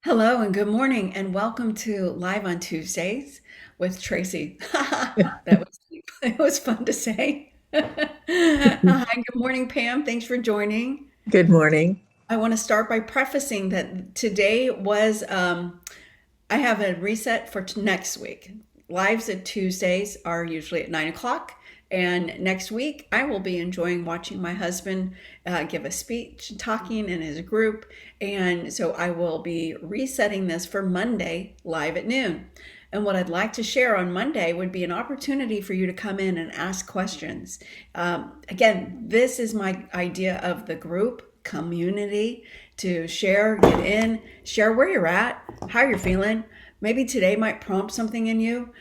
Hello and good morning, and welcome to Live on Tuesdays with Tracy. That was it was fun to say. Hi, good morning, Pam. Thanks for joining. Good morning. I want to start by prefacing that today was I have a reset for next week. Lives at Tuesdays are usually at 9 o'clock. And next week, I will be enjoying watching my husband give a speech, talking in his group. And so I will be resetting this for Monday, live at noon. And what I'd like to share on Monday would be an opportunity for you to come in and ask questions. Again, this is my idea of the group community to share, get in, share where you're at, how you're feeling. Maybe today might prompt something in you.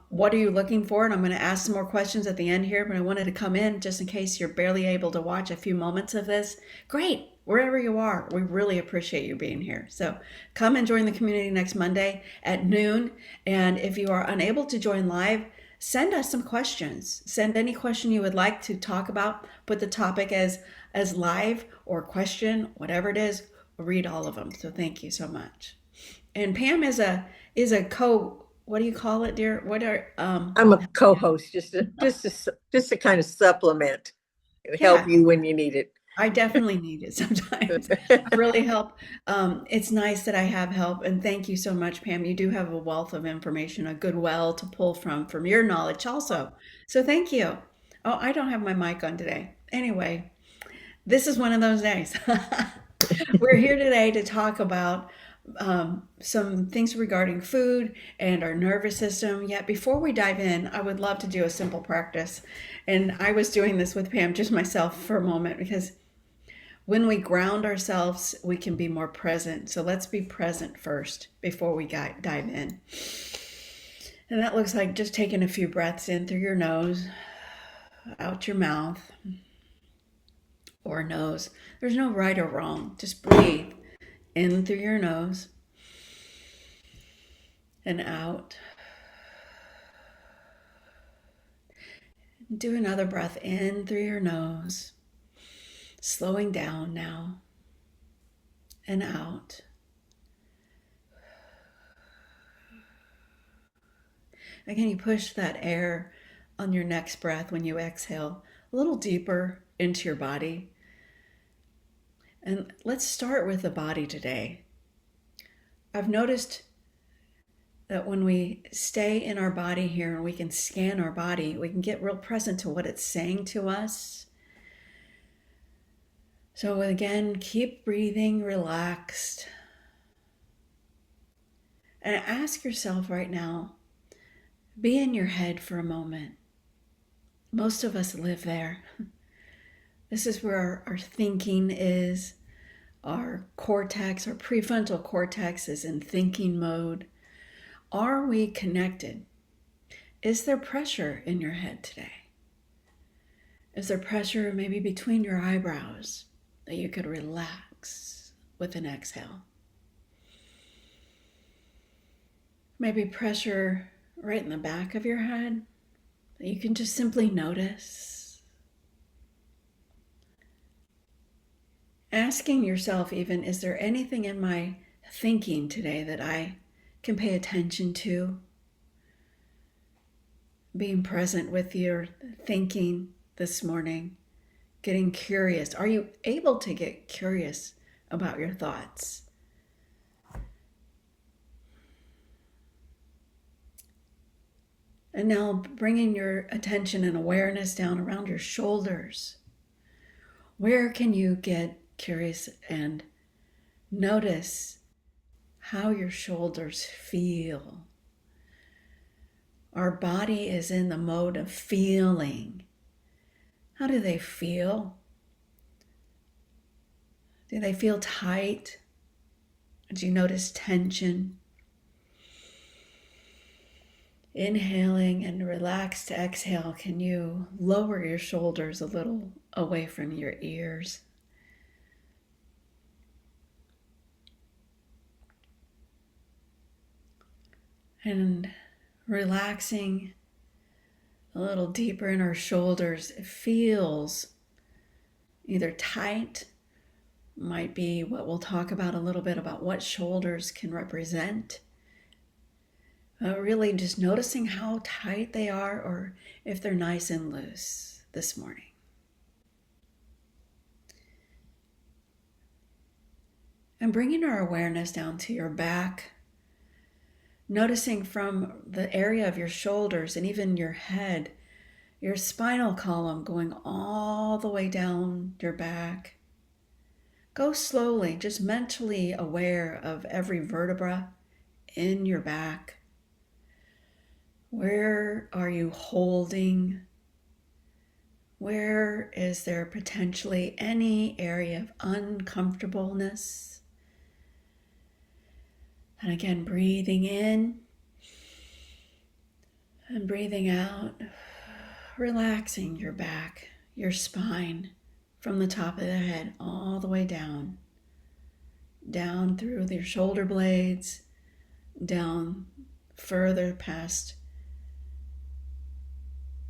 What are you looking for? And I'm going to ask some more questions at the end here, but I wanted to come in just in case you're barely able to watch a few moments of this. Great, wherever you are, we really appreciate you being here. So come and join the community next Monday at noon. And if you are unable to join live, send us some questions. Send any question you would like to talk about. Put the topic as live or question, whatever it is. We'll read all of them. So thank you so much. And Pam is a co. What do you call it, dear? What are I'm a co-host, just to kind of supplement and help Yeah, you when you need it. I definitely need it sometimes. I really help. It's nice that I have help, and thank you so much, Pam. You do have a wealth of information, a good well to pull from your knowledge also. So thank you. Oh, I don't have my mic on today. Anyway, this is one of those days. We're here today to talk about some things regarding food and our nervous system. Yet before we dive in, I would love to do a simple practice. And I was doing this with Pam, just myself for a moment, because when we ground ourselves, we can be more present. So let's be present first before we dive in. And that looks like just taking a few breaths in through your nose, out your mouth or nose. There's no right or wrong. Just breathe in through your nose and out. Do another breath in through your nose, slowing down now and out. Again, you push that air on your next breath when you exhale a little deeper into your body. And let's start with the body today. I've noticed that when we stay in our body here and we can scan our body, we can get real present to what it's saying to us. So again, keep breathing relaxed. And ask yourself right now, be in your head for a moment. Most of us live there. This is where our thinking is. Our cortex, our prefrontal cortex is in thinking mode. Are we connected? Is there pressure in your head today? Is there pressure maybe between your eyebrows that you could relax with an exhale? Maybe pressure right in the back of your head that you can just simply notice. Asking yourself even, is there anything in my thinking today that I can pay attention to? Being present with your thinking this morning, getting curious. Are you able to get curious about your thoughts? And now bringing your attention and awareness down around your shoulders. Where can you get curious and notice how your shoulders feel? Our body is in the mode of feeling. How do they feel? Do they feel tight? Do you notice tension? Inhaling and relaxed exhale, can you lower your shoulders a little away from your ears? And relaxing a little deeper in our shoulders, it feels either tight might be what we'll talk about a little bit about what shoulders can represent. Really just noticing how tight they are or if they're nice and loose this morning. And bringing our awareness down to your back, noticing from the area of your shoulders and even your head, your spinal column going all the way down your back. Go slowly, just mentally aware of every vertebra in your back. Where are you holding? Where is there potentially any area of uncomfortableness? And again, breathing in and breathing out, relaxing your back, your spine from the top of the head all the way down, down through your shoulder blades, down further past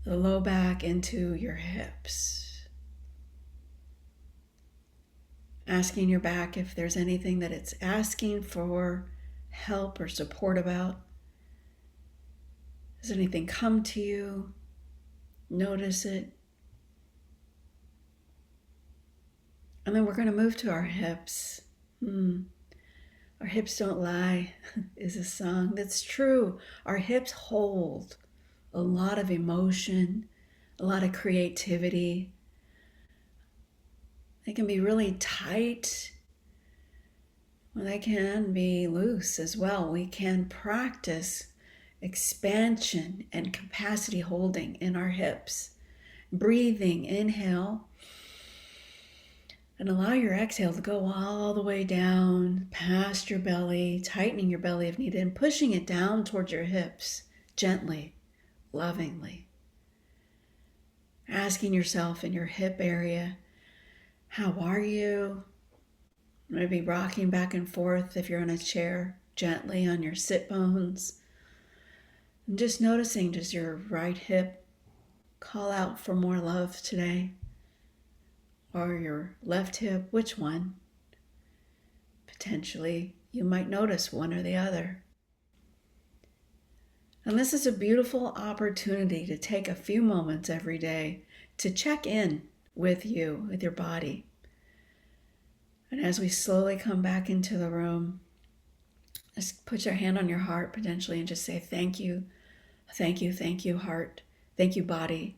the low back into your hips. Asking your back if there's anything that it's asking for help or support about. Does anything come to you? Notice it. And then we're going to move to our hips. Our hips don't lie is a song that's true. Our hips hold a lot of emotion, a lot of creativity. They can be really tight. Well, they can be loose as well. We can practice expansion and capacity holding in our hips. Breathing, inhale, and allow your exhale to go all the way down past your belly, tightening your belly if needed, and pushing it down towards your hips gently, lovingly. Asking yourself in your hip area, how are you? Maybe rocking back and forth if you're in a chair, gently on your sit bones. And just noticing, does your right hip call out for more love today? Or your left hip, which one? Potentially, you might notice one or the other. And this is a beautiful opportunity to take a few moments every day to check in with you, with your body. And as we slowly come back into the room, just put your hand on your heart potentially and just say, thank you, heart. Thank you, body.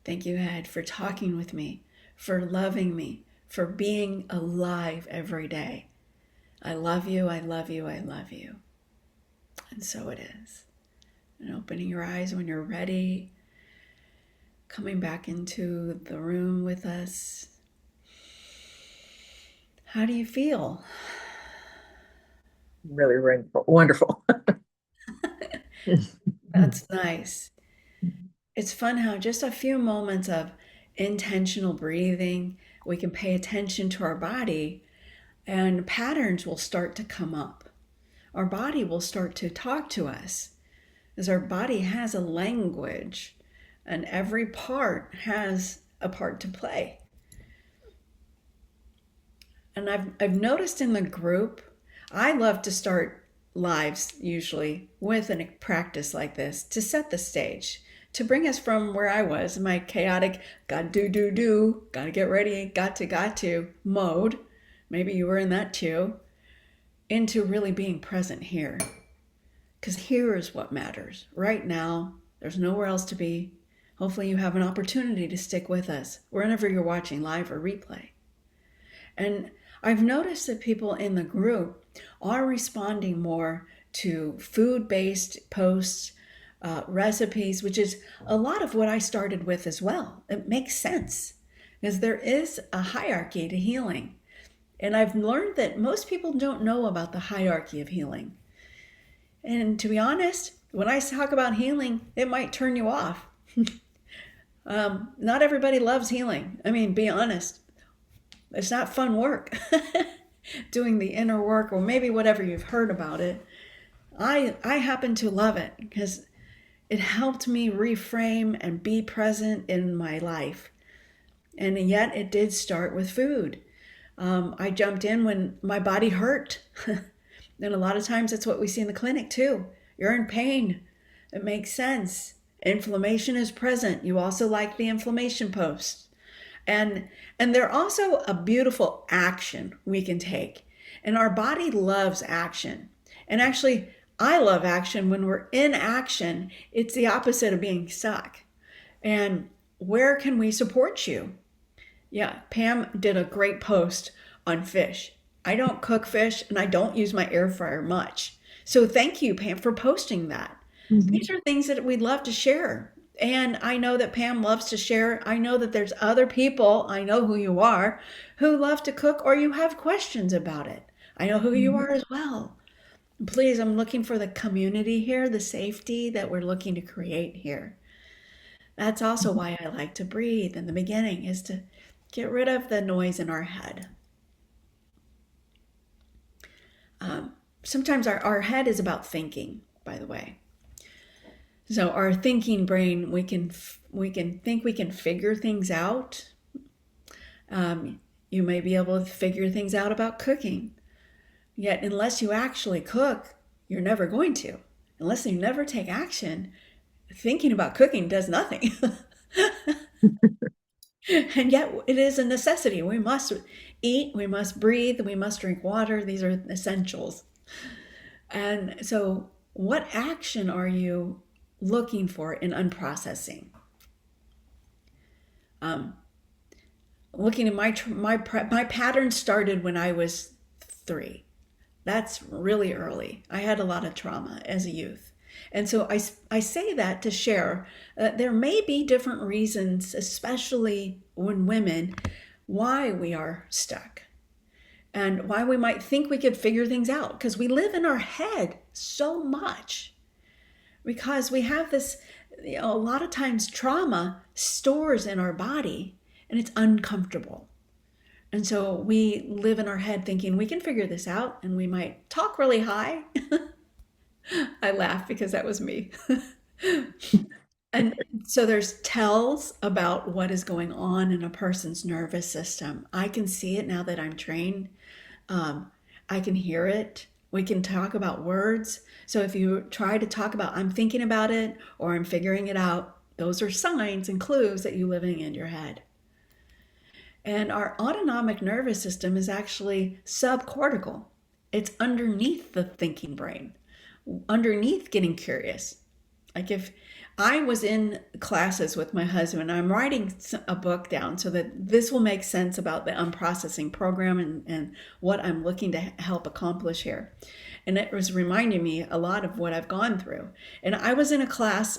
Thank you, head, for talking with me, for loving me, for being alive every day. I love you, I love you, I love you. And so it is. And opening your eyes when you're ready, coming back into the room with us. How do you feel? Really wonderful. That's nice. It's fun how just a few moments of intentional breathing, we can pay attention to our body and patterns will start to come up. Our body will start to talk to us as our body has a language and every part has a part to play. And I've noticed in the group, I love to start lives usually with a practice like this to set the stage, to bring us from where I was, my chaotic, gotta do, gotta get ready, got to mode. Maybe you were in that too, into really being present here. Because here is what matters. Right now, there's nowhere else to be. Hopefully you have an opportunity to stick with us wherever you're watching live or replay. And I've noticed that people in the group are responding more to food-based posts, recipes, which is a lot of what I started with as well. It makes sense because there is a hierarchy to healing. And I've learned that most people don't know about the hierarchy of healing. And to be honest, when I talk about healing, it might turn you off. Not everybody loves healing. I mean, be honest. It's not fun work. Doing the inner work or maybe whatever you've heard about it. I happen to love it because it helped me reframe and be present in my life. And yet it did start with food. I jumped in when my body hurt. And a lot of times that's what we see in the clinic too. You're in pain. It makes sense. Inflammation is present. You also like the inflammation posts. And they're also a beautiful action we can take. And our body loves action. And actually, I love action. When we're in action, it's the opposite of being stuck. And where can we support you? Yeah, Pam did a great post on fish. I don't cook fish and I don't use my air fryer much. So thank you, Pam, for posting that. Mhm. These are things that we'd love to share. And I know that Pam loves to share. I know that there's other people, I know who you are, who love to cook or you have questions about it. I know who you Mhm. are as well. Please, I'm looking for the community here, the safety that we're looking to create here. That's also why I like to breathe in the beginning, is to get rid of the noise in our head. Sometimes our head is about thinking, by the way. So our thinking brain, we can think we can figure things out. You may be able to figure things out about cooking. Yet unless you actually cook, you're never going to. Unless you never take action, thinking about cooking does nothing. And yet it is a necessity. We must eat, we must breathe, we must drink water. These are essentials. And so, what action are you looking for in unprocessing? Um, Looking at my pattern started when I was 3. That's really early. I had a lot of trauma as a youth. And so I say that to share there may be different reasons, especially when women, why we are stuck and why we might think we could figure things out because we live in our head so much because we have this, a lot of times trauma stores in our body and it's uncomfortable. And so we live in our head thinking we can figure this out and we might talk really high. I laugh because that was me. And so there's tells about what is going on in a person's nervous system. I can see it now that I'm trained. Um, I can hear it. We can talk about words. So if you try to talk about, I'm thinking about it or I'm figuring it out, those are signs and clues that you're living in your head. And our autonomic nervous system is actually subcortical. It's underneath the thinking brain, underneath getting curious. Like if I was in classes with my husband, I'm writing a book down so that this will make sense about the unprocessing program and what I'm looking to help accomplish here. And it was reminding me a lot of what I've gone through. And I was in a class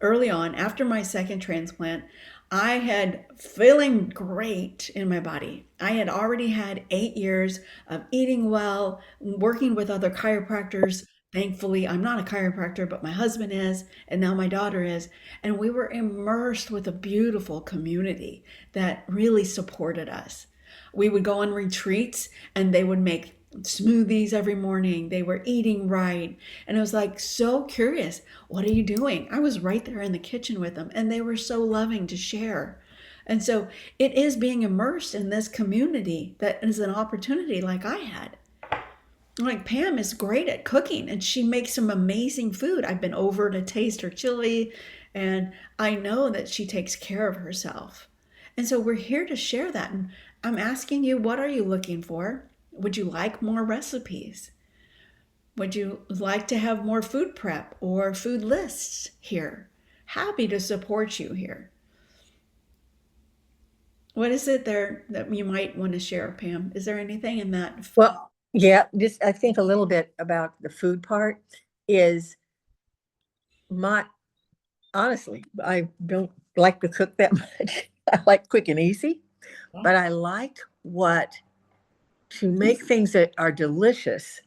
early on after my second transplant. I had feeling great in my body. I had already had 8 years of eating well, working with other chiropractors. Thankfully, I'm not a chiropractor, but my husband is, and now my daughter is. And we were immersed with a beautiful community that really supported us. We would go on retreats and they would make smoothies every morning. They were eating right. And I was like so curious. What are you doing? I was right there in the kitchen with them and they were so loving to share. And so it is being immersed in this community that is an opportunity like I had. Like Pam is great at cooking and she makes some amazing food. I've been over to taste her chili and I know that she takes care of herself. And so we're here to share that. And I'm asking you, what are you looking for? Would you like more recipes? Would you like to have more food prep or food lists here? Happy to support you here. What is it there that you might want to share, Pam? Is there anything in that? Well, yeah, just I think a little bit about the food part is my honestly, I don't like to cook that much. I like quick and easy, but I like what to make things that are delicious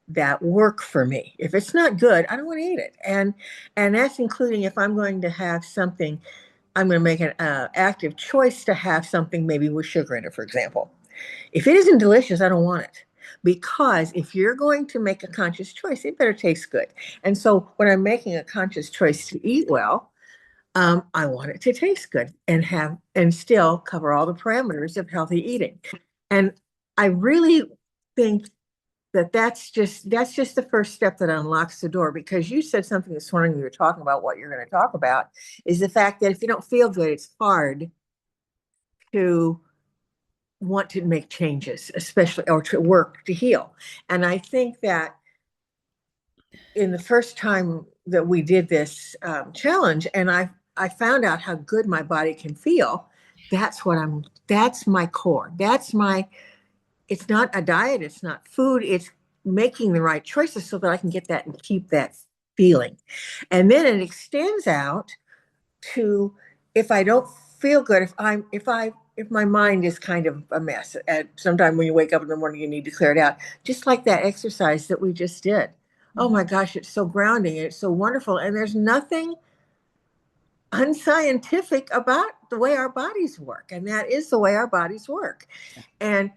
that work for me. If it's not good, I don't want to eat it. And that's including if I'm going to have something, I'm going to make an active choice to have something maybe with sugar in it, for example. If it isn't delicious, I don't want it. Because if you're going to make a conscious choice, it better taste good. And so when I'm making a conscious choice to eat well, I want it to taste good and have and still cover all the parameters of healthy eating. And I really think that that's just the first step that unlocks the door, because you said something this morning. You were talking about what you're going to talk about is the fact that if you don't feel good, it's hard to want to make changes, especially or to work to heal. And I think that in the first time that we did this challenge, and I found out how good my body can feel. That's my core. It's not a diet, it's not food, it's making the right choices so that I can get that and keep that feeling. And then it extends out to, if I don't feel good, if my mind is kind of a mess, and sometime when you wake up in the morning, you need to clear it out. Just like that exercise that we just did. Oh my gosh, it's so grounding and it's so wonderful. And there's nothing unscientific about the way our bodies work. And that is the way our bodies work. And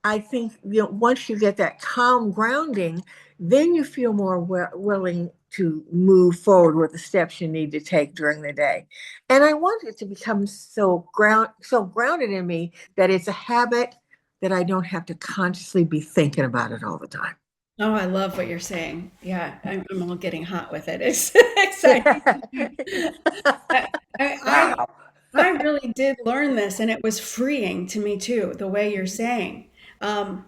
I think, once you get that calm grounding, then you feel more willing to move forward with the steps you need to take during the day. And I want it to become so grounded in me that it's a habit that I don't have to consciously be thinking about it all the time. Oh, I love what you're saying. Yeah, I'm all getting hot with it. It's exciting. I, I, Wow. I really did learn this, and it was freeing to me too, the way you're saying. Um,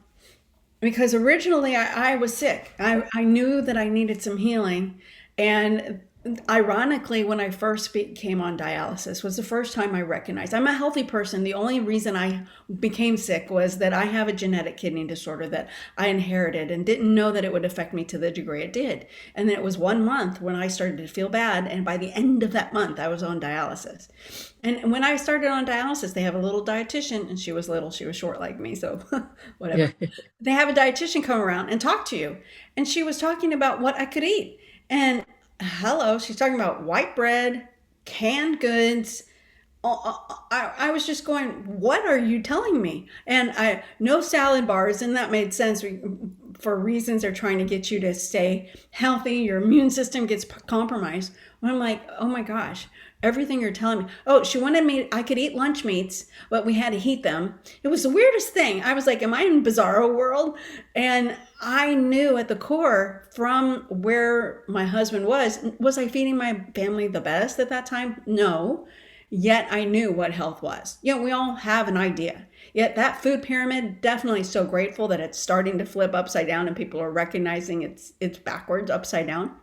because originally I was sick. I knew that I needed some healing. And ironically, when I first came on dialysis was the first time I recognized I'm a healthy person. The only reason I became sick was that I have a genetic kidney disorder that I inherited and didn't know that it would affect me to the degree it did. And then it was 1 month when I started to feel bad. And by the end of that month, I was on dialysis. And when I started on dialysis, they have a little dietitian, and she was little, she was short like me, so whatever. Yeah. They have a dietitian come around and talk to you. And she was talking about what I could eat. And hello, she's talking about white bread, canned goods. I was just going, what are you telling me? And I no salad bars, and that made sense for reasons they're trying to get you to stay healthy. Your immune system gets compromised. And I'm like, oh my gosh, everything you're telling me. Oh, she wanted me, I could eat lunch meats, but we had to heat them. It was the weirdest thing. I was like, am I in bizarro world? And I knew at the core from where my husband was I feeding my family the best at that time? No. Yet I knew what health was. We all have an idea. Yet that food pyramid, definitely so grateful that it's starting to flip upside down and people are recognizing it's backwards, upside down.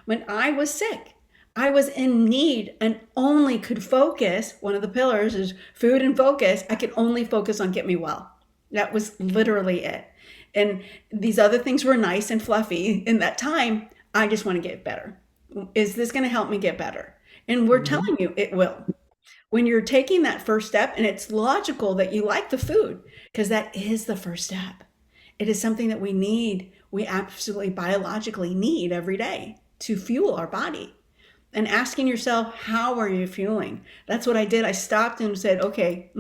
When I was sick, I was in need and only could focus. One of the pillars is food and focus. I could only focus on get me well. That was literally it. And these other things were nice and fluffy in that time. I just want to get better. Is this going to help me get better? And we're Mhm. telling you it will. When you're taking that first step, and it's logical that you like the food because that is the first step. It is something that we need. We absolutely biologically need every day to fuel our body. And asking yourself, how are you fueling? That's what I did. I stopped and said, okay,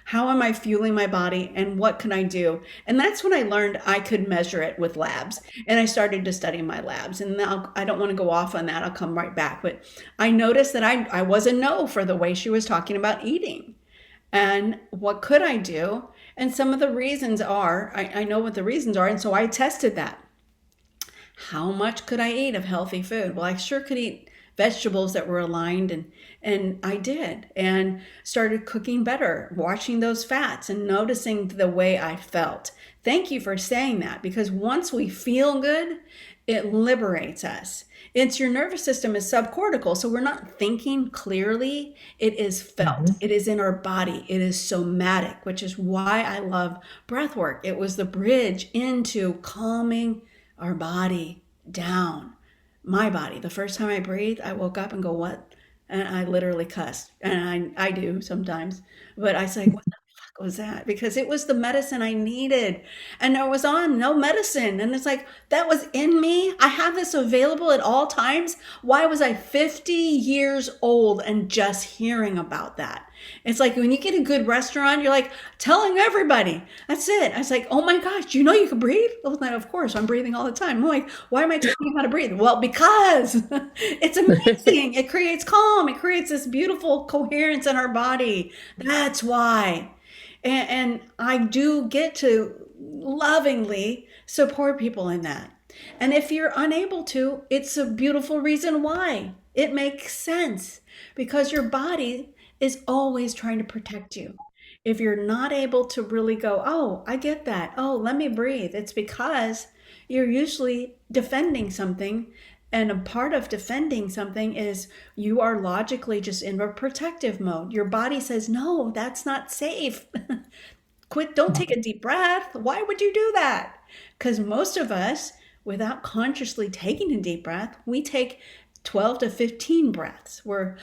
how am I fueling my body and what can I do? And that's when I learned I could measure it with labs. And I started to study my labs. And now I don't want to go off on that. I'll come right back. But I noticed that I was a no for the way she was talking about eating. And what could I do? And some of the reasons are, I know what the reasons are. And so I tested that. How much could I eat of healthy food? Well, I sure could eat vegetables that were aligned, and I did, and started cooking better, watching those fats and noticing the way I felt. Thank you for saying that, because once we feel good, it liberates us. It's your nervous system is subcortical, so we're not thinking clearly. It is felt. Mhm. It is in our body. It is somatic, which is why I love breath work. It was the bridge into calming our body down. My body. The first time I breathed, I woke up and go, what? And I literally cussed. And I do sometimes. But I say, what the fuck was that? Because it was the medicine I needed. And I was on no medicine. And it's like, that was in me. I have this available at all times. Why was I 50 years old and just hearing about that? It's like when you get a good restaurant, you're like telling everybody. That's it. I was like, oh my gosh, you know you can breathe? Well, then of course I'm breathing all the time. I'm like, why am I telling you how to breathe? Well, because it's amazing. It creates calm. It creates this beautiful coherence in our body. That's why. And I do get to lovingly support people in that. And if you're unable to, it's a beautiful reason why. It makes sense because your body is always trying to protect you. If you're not able to really go, oh, I get that. Oh, let me breathe. It's because you're usually defending something. And a part of defending something is you are logically just in a protective mode. Your body says, no, that's not safe. Quit, don't take a deep breath. Why would you do that? Because most of us, without consciously taking a deep breath, we take 12 to 15 breaths. We're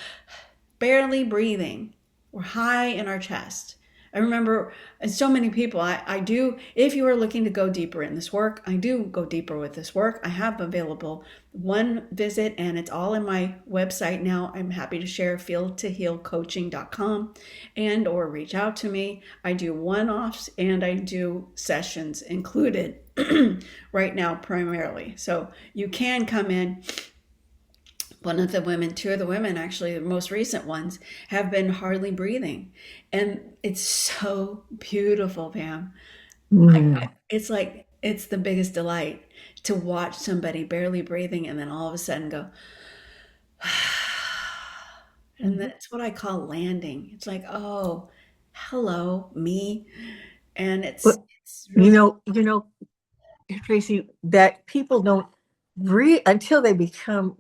barely breathing. We're high in our chest. I remember, and so many people, I do, if you are looking to go deeper in this work, I do go deeper with this work. I have available one visit and it's all in my website now. I'm happy to share feeltohealcoaching.com and or reach out to me. I do one-offs and I do sessions included right now primarily. So you can come in. One of the women, two of the women, actually, the most recent ones, have been hardly breathing. And it's so beautiful, Pam. Mm. It's like, it's the biggest delight to watch somebody barely breathing and then all of a sudden go, and Mhm. that's what I call landing. It's like, oh, hello, me. And But it's really, you know, Tracy, that people don't breathe until they become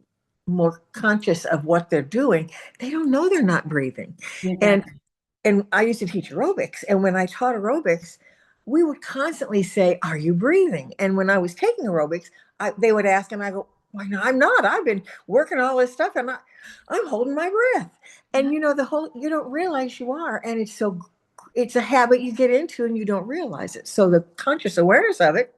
more conscious of what they're doing. They don't know they're not breathing. And exactly. I used to teach aerobics, and when I taught aerobics, we would constantly say, "Are you breathing?" And when I was taking aerobics, they would ask, and I go, "Why not? I'm not. I've been working all this stuff, and I'm holding my breath." And the whole you don't realize you are, and it's a habit you get into, and you don't realize it. So the conscious awareness of it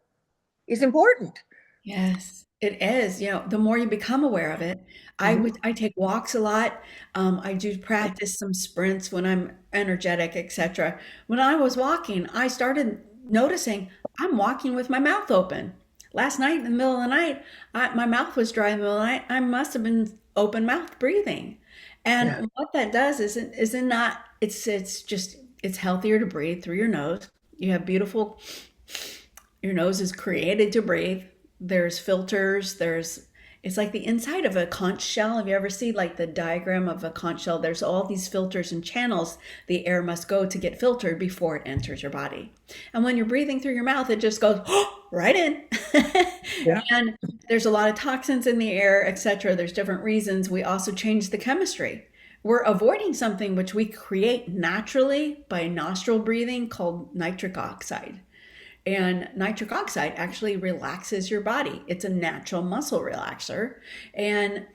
is important. Yes, it is. The more you become aware of it, Mhm. I take walks a lot. I do practice some sprints when I'm energetic, etc. When I was walking, I started noticing I'm walking with my mouth open. Last night in the middle of the night, my mouth was dry in the middle of the night. I must have been open mouth breathing. Yeah. And what that does is it not, it's just, it's healthier to breathe through your nose. You have beautiful your nose is created to breathe. There's filters. It's like the inside of a conch shell. Have you ever seen like the diagram of a conch shell? There's all these filters and channels the air must go to get filtered before it enters your body. And when you're breathing through your mouth, it just goes right in. Yeah. And there's a lot of toxins in the air, etc. There's different reasons. We also change the chemistry. We're avoiding something which we create naturally by nostril breathing called nitric oxide. And nitric oxide actually relaxes your body. It's a natural muscle relaxer. And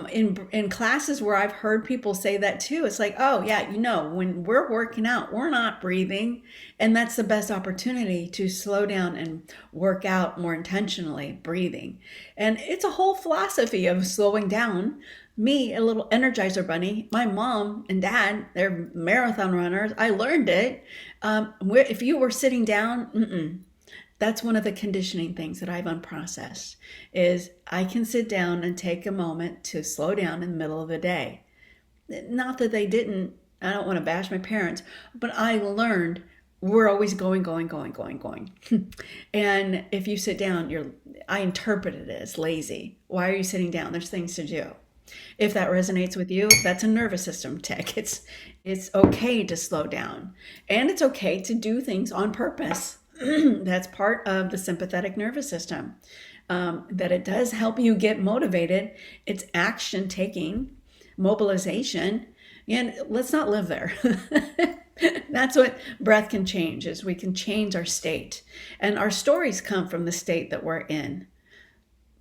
in classes where I've heard people say that too, it's like, oh yeah, when we're working out, we're not breathing, and that's the best opportunity to slow down and work out more intentionally, breathing. And it's a whole philosophy of slowing down. Me, a little energizer bunny, my mom and dad, they're marathon runners. I learned it. If you were sitting down, that's one of the conditioning things that I've unprocessed is I can sit down and take a moment to slow down in the middle of the day. Not that they didn't, I don't want to bash my parents, but I learned we're always going, going, going, going, going. And if you sit down, I interpret it as lazy. Why are you sitting down? There's things to do. If that resonates with you, that's a nervous system tick. It's okay to slow down, and it's okay to do things on purpose. That's part of the sympathetic nervous system. That it does help you get motivated. It's action taking, mobilization, and let's not live there. That's what breath can change is we can change our state, and our stories come from the state that we're in.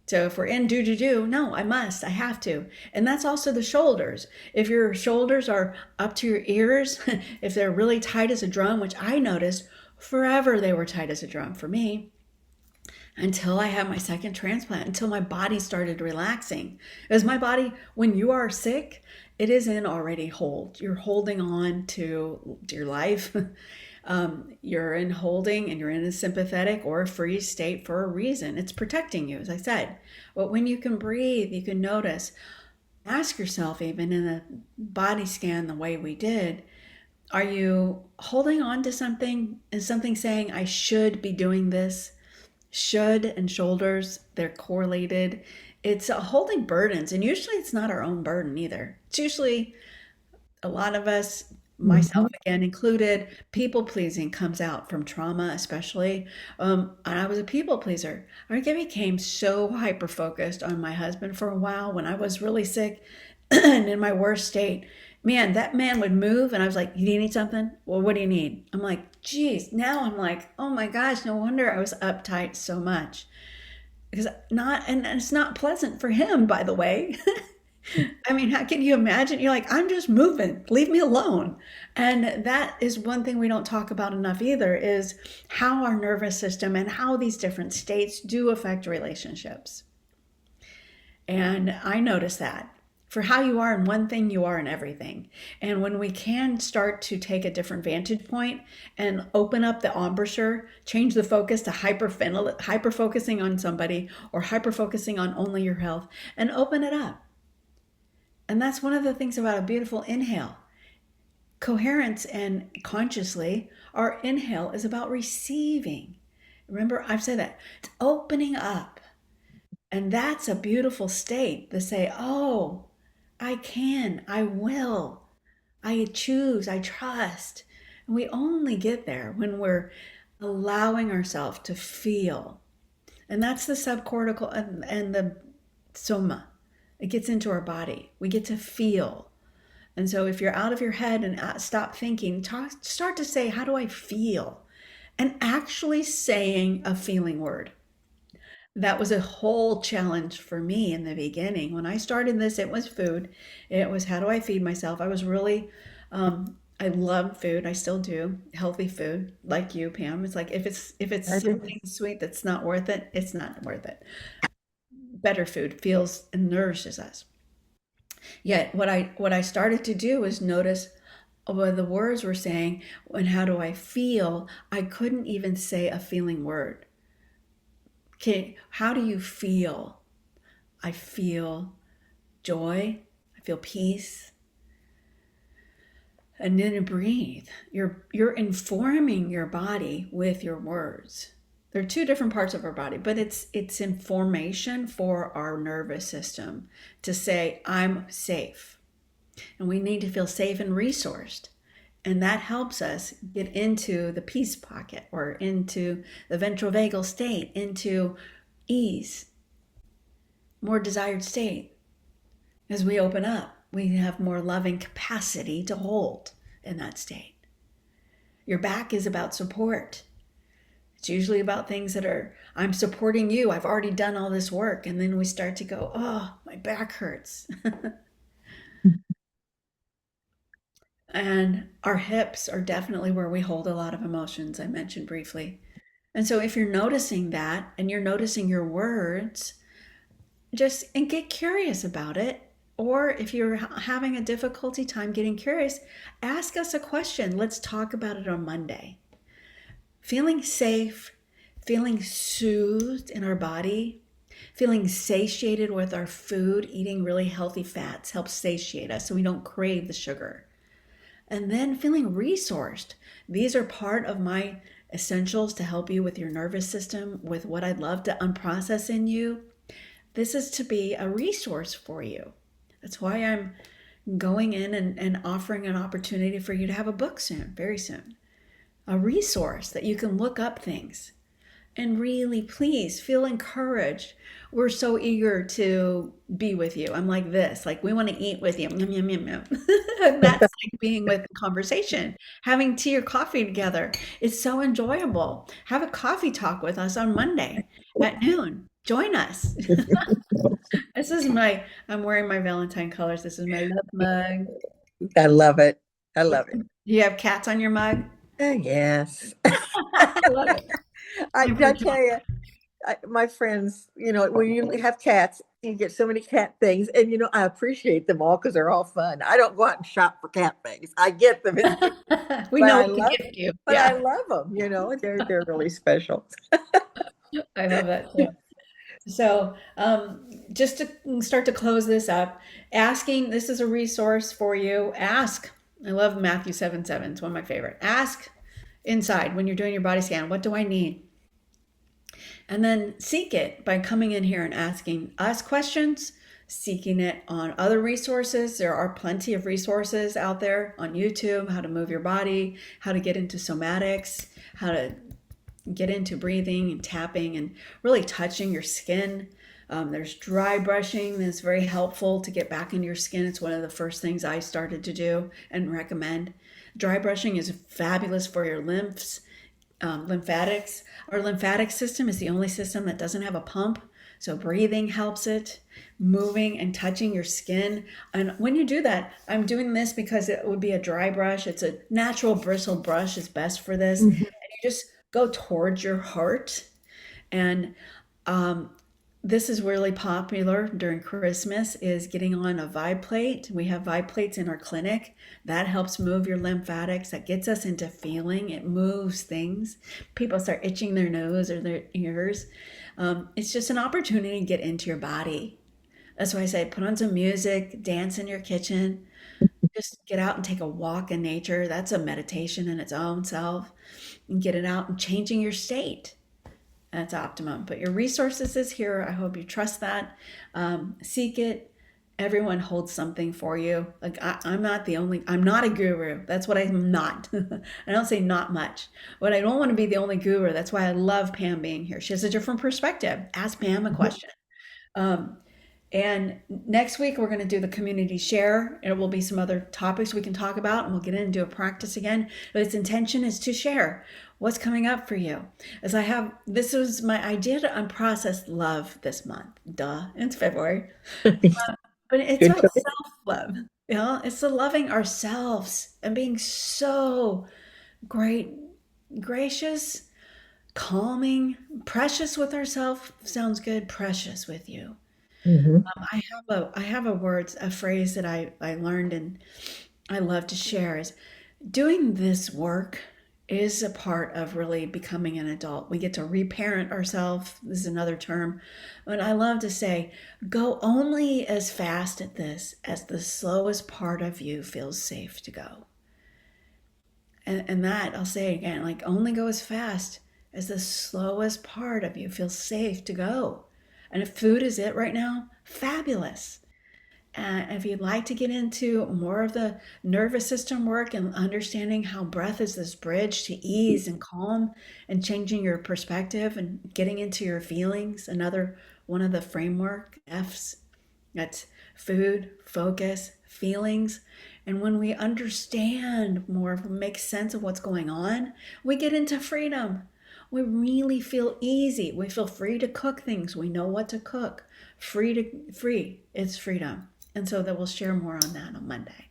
So if we're in do, no, I have to. And that's also the shoulders. If your shoulders are up to your ears, if they're really tight as a drum, which I noticed forever they were tight as a drum for me until I had my second transplant, until my body started relaxing. As my body, when you are sick, it is in already hold. You're holding on to your life. You're in holding and you're in a sympathetic or a freeze state for a reason. It's protecting you, as I said. But when you can breathe, you can notice. Ask yourself, even in a body scan the way we did, Are you holding on to something? Is something saying, I should be doing this? Should and shoulders, they're correlated. It's holding burdens, and usually it's not our own burden either. It's usually a lot of us, myself Mhm. again included, people pleasing comes out from trauma, especially. And I was a people pleaser. I became so hyper focused on my husband for a while when I was really sick and in my worst state. Man, that man would move, and I was like, "You need something? Well, what do you need?" I'm like, "Geez." Now I'm like, "Oh my gosh, no wonder I was uptight so much." Because not, and it's not pleasant for him, by the way. I mean, how can you imagine? You're like, I'm just moving, leave me alone. And that is one thing we don't talk about enough either is how our nervous system and how these different states do affect relationships. And I notice that for how you are in one thing, you are in everything. And when we can start to take a different vantage point and open up the embouchure, change the focus to hyper focusing on somebody or hyper focusing on only your health, and open it up. And that's one of the things about a beautiful inhale. Coherence and consciously, our inhale is about receiving. Remember, I've said that. It's opening up. And that's a beautiful state to say, oh, I can, I will, I choose, I trust. And we only get there when we're allowing ourselves to feel. And that's the subcortical and the soma. It gets into our body. We get to feel. And so if you're out of your head and stop thinking, start to say, how do I feel? And actually saying a feeling word. That was a whole challenge for me in the beginning. When I started this, it was food. It was how do I feed myself? I was really, I love food. I still do healthy food, like you, Pam. It's like if it's I do. something sweet that's not worth it, it's not worth it. Better food feels and nourishes us. Yet what I started to do was notice what the words were saying and how do I feel. I couldn't even say a feeling word. Okay, how do you feel? I feel joy. I feel peace. And then you breathe. You're informing your body with your words. There are two different parts of our body, but it's information for our nervous system to say I'm safe. And we need to feel safe and resourced. And that helps us get into the peace pocket or into the ventral vagal state, into ease, more desired state. As we open up, we have more loving capacity to hold in that state. Your back is about support. It's usually about things that are, I'm supporting you. I've already done all this work. And then we start to go, oh, my back hurts. And our hips are definitely where we hold a lot of emotions, I mentioned briefly. And so if you're noticing that and you're noticing your words, just and get curious about it. Or if you're having a difficulty time getting curious, ask us a question. Let's talk about it on Monday. Feeling safe, feeling soothed in our body, feeling satiated with our food, eating really healthy fats helps satiate us so we don't crave the sugar. And then feeling resourced. These are part of my essentials to help you with your nervous system, with what I'd love to unprocess in you. This is to be a resource for you. That's why I'm going in and offering an opportunity for you to have a book soon, very soon. A resource that you can look up things. And really, please feel encouraged. We're so eager to be with you. I'm like this, like we want to eat with you. Yum, yum, yum, yum. And that's like being with conversation, having tea or coffee together. It's so enjoyable. Have a coffee talk with us on Monday at noon. Join us. This is I'm wearing my Valentine colors. This is my love mug. I love it. I love it. You have cats on your mug? Yes. I love it. I tell you, my friends, when you have cats, you get so many cat things, and I appreciate them all because they're all fun. I don't go out and shop for cat things. I get them, We but know I what to love, gift you. but I Yeah, love them. They're really special. I love that too. So, just to start to close this up, asking this is a resource for you. Ask. I love Matthew 7:7. It's one of my favorite. Ask inside when you're doing your body scan, what do I need? And then seek it by coming in here and asking us questions, seeking it on other resources. There are plenty of resources out there on YouTube, how to move your body, how to get into somatics, how to get into breathing and tapping and really touching your skin. There's dry brushing that's very helpful to get back into your skin. It's one of the first things I started to do and recommend. Dry brushing is fabulous for your lymphatics. Our lymphatic system is the only system that doesn't have a pump. So breathing helps it, moving and touching your skin. And when you do that, I'm doing this because it would be a dry brush. It's a natural bristle brush is best for this. And Mhm. you just go towards your heart. And um, this is really popular during Christmas is getting on a vibe plate. We have vibe plates in our clinic. That helps move your lymphatics. That gets us into feeling. It moves things. People start itching their nose or their ears. It's just an opportunity to get into your body. That's why I say put on some music, dance in your kitchen, just get out and take a walk in nature. That's a meditation in its own self. And get it out and changing your state. That's optimum. But your resources is here. I hope you trust that. Seek it. Everyone holds something for you. Like I'm not the only. I'm not a guru. That's what I'm not. I don't say not much. But I don't want to be the only guru. That's why I love Pam being here. She has a different perspective. Ask Pam a question. Um, and next week, we're going to do the community share. And it will be some other topics we can talk about, and we'll get in and do a practice again. But its intention is to share what's coming up for you. As I have, this was my idea to unprocess love this month. Duh, it's February. But it's Good about choice. self love. You know, it's the loving ourselves and being so great, gracious, calming, precious with ourselves. Sounds good, precious with you. Mhm. I have a word, a phrase that I learned and I love to share is doing this work is a part of really becoming an adult. We get to reparent ourselves. This is another term. But I love to say, go only as fast at this as the slowest part of you feels safe to go. And that, I'll say it again, like only go as fast as the slowest part of you feels safe to go. And if food is it right now, fabulous. And if you'd like to get into more of the nervous system work and understanding how breath is this bridge to ease and calm and changing your perspective and getting into your feelings, another one of the framework F's, that's food, focus, feelings. And when we understand more, make sense of what's going on, we get into freedom. We really feel easy. We feel free to cook things. We know what to cook. Free. It's freedom. And so that we'll share more on that on Monday.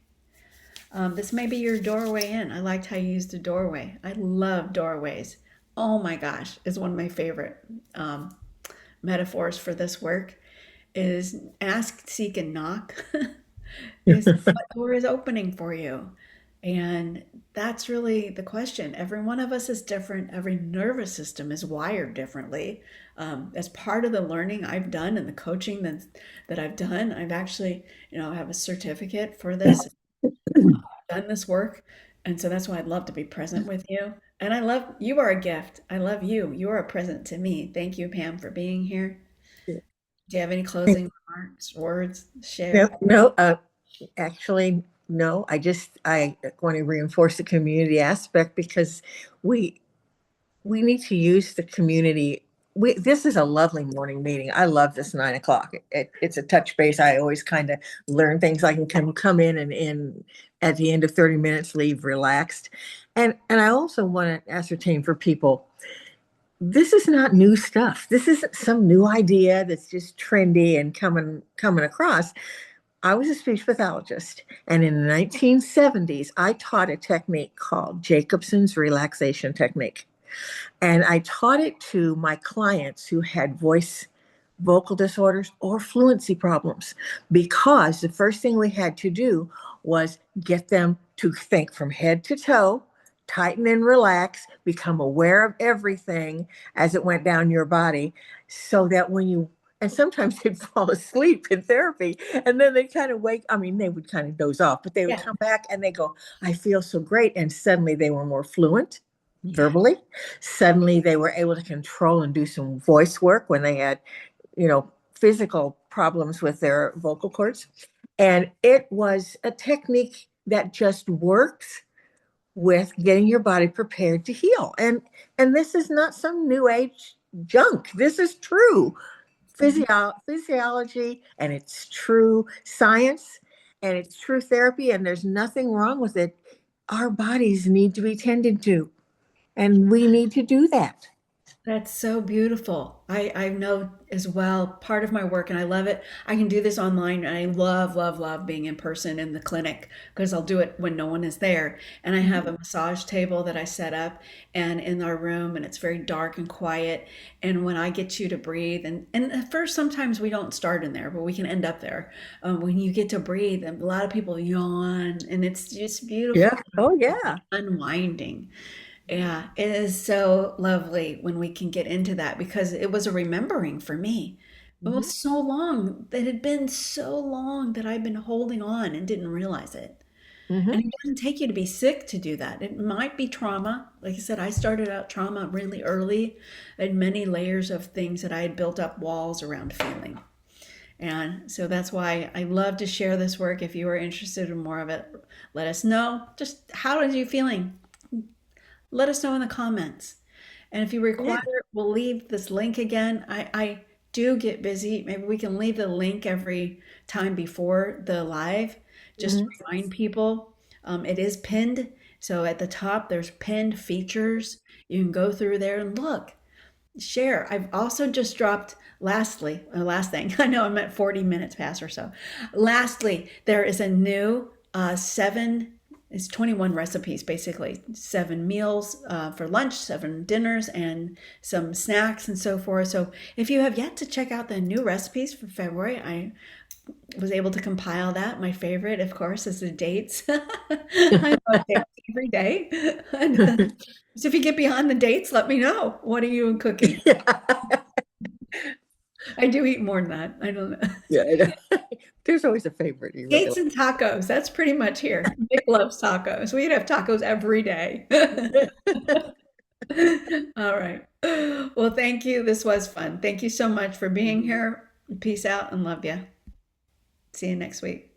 This may be your doorway in. I liked how you used the doorway. I love doorways. Oh my gosh, is one of my favorite metaphors for this work is ask, seek, and knock. Is what door is opening for you? And that's really the question. Every one of us is different. Every nervous system is wired differently. As part of the learning I've done and the coaching that I've done, I've actually, have a certificate for this, done this work. And so that's why I'd love to be present with you. And I love you are a gift. I love you. You are a present to me. Thank you, Pam, for being here. Do you have any closing remarks, words, No, share? no, actually, no. I want to reinforce the community aspect because we we need to use the community. This is a lovely morning meeting. I love this 9 o'clock. It's a touch base. I always kind of learn things. I can come in and at the end of 30 minutes leave relaxed. And I also want to ascertain for people, this is not new stuff. This isn't some new idea that's just trendy and coming across. I was a speech pathologist, and in the 1970s, I taught a technique called Jacobson's relaxation technique. And I taught it to my clients who had vocal disorders or fluency problems because the first thing we had to do was get them to think from head to toe, tighten and relax, become aware of everything as it went down your body, so that when you And sometimes they'd fall asleep in therapy. And then they kind of wake, I mean, they would kind of doze off, but they would Yeah. come back and they go, I feel so great. And suddenly they were more fluent Yeah. verbally. Suddenly they were able to control and do some voice work when they had, physical problems with their vocal cords. And it was a technique that just works with getting your body prepared to heal. And this is not some new age junk. This is true physiology, and it's true science, and it's true therapy, and there's nothing wrong with it. Our bodies need to be tended to, and we need to do that. That's so beautiful. I know as well, part of my work, and I love it. I can do this online, and I love, love, love being in person in the clinic because I'll do it when no one is there. And I have a massage table that I set up and in our room, and it's very dark and quiet. And when I get you to breathe, and at first, sometimes we don't start in there, but we can end up there. When you get to breathe, and a lot of people yawn, and it's just beautiful, Yeah. Oh, yeah. unwinding. Yeah, it is so lovely when we can get into that because it was a remembering for me. It Mhm. was so long. It had been so long that I've been holding on and didn't realize it. Mhm. And it doesn't take you to be sick to do that. It might be trauma. Like I said, I started out trauma really early and many layers of things that I had built up walls around feeling. And so that's why I love to share this work. If you are interested in more of it, let us know. Just how are you feeling? Let us know in the comments. And if you Yeah. require, we'll leave this link again. I do get busy. Maybe we can leave the link every time before the live, just to Mhm. remind people. It is pinned. So at the top, there's pinned features. You can go through there and look, share. I've also just dropped, lastly, last thing, I know I'm at 40 minutes past or so. Lastly, there is a new seven, it's 21 recipes basically, seven meals for lunch, seven dinners, and some snacks and so forth. So if you have yet to check out the new recipes for February, I was able to compile that. My favorite, of course, is the dates. I love dates every day. And, so if you get beyond the dates, let me know. What are you cooking? Yeah. I do eat more than that. I don't know. Yeah. I know. There's always a favorite you really Dates and tacos. That's pretty much here. Nick loves tacos. We'd have tacos every day. like. All right. Well, thank you. This was fun. Thank you so much for being here. Peace out and love you. See you next week.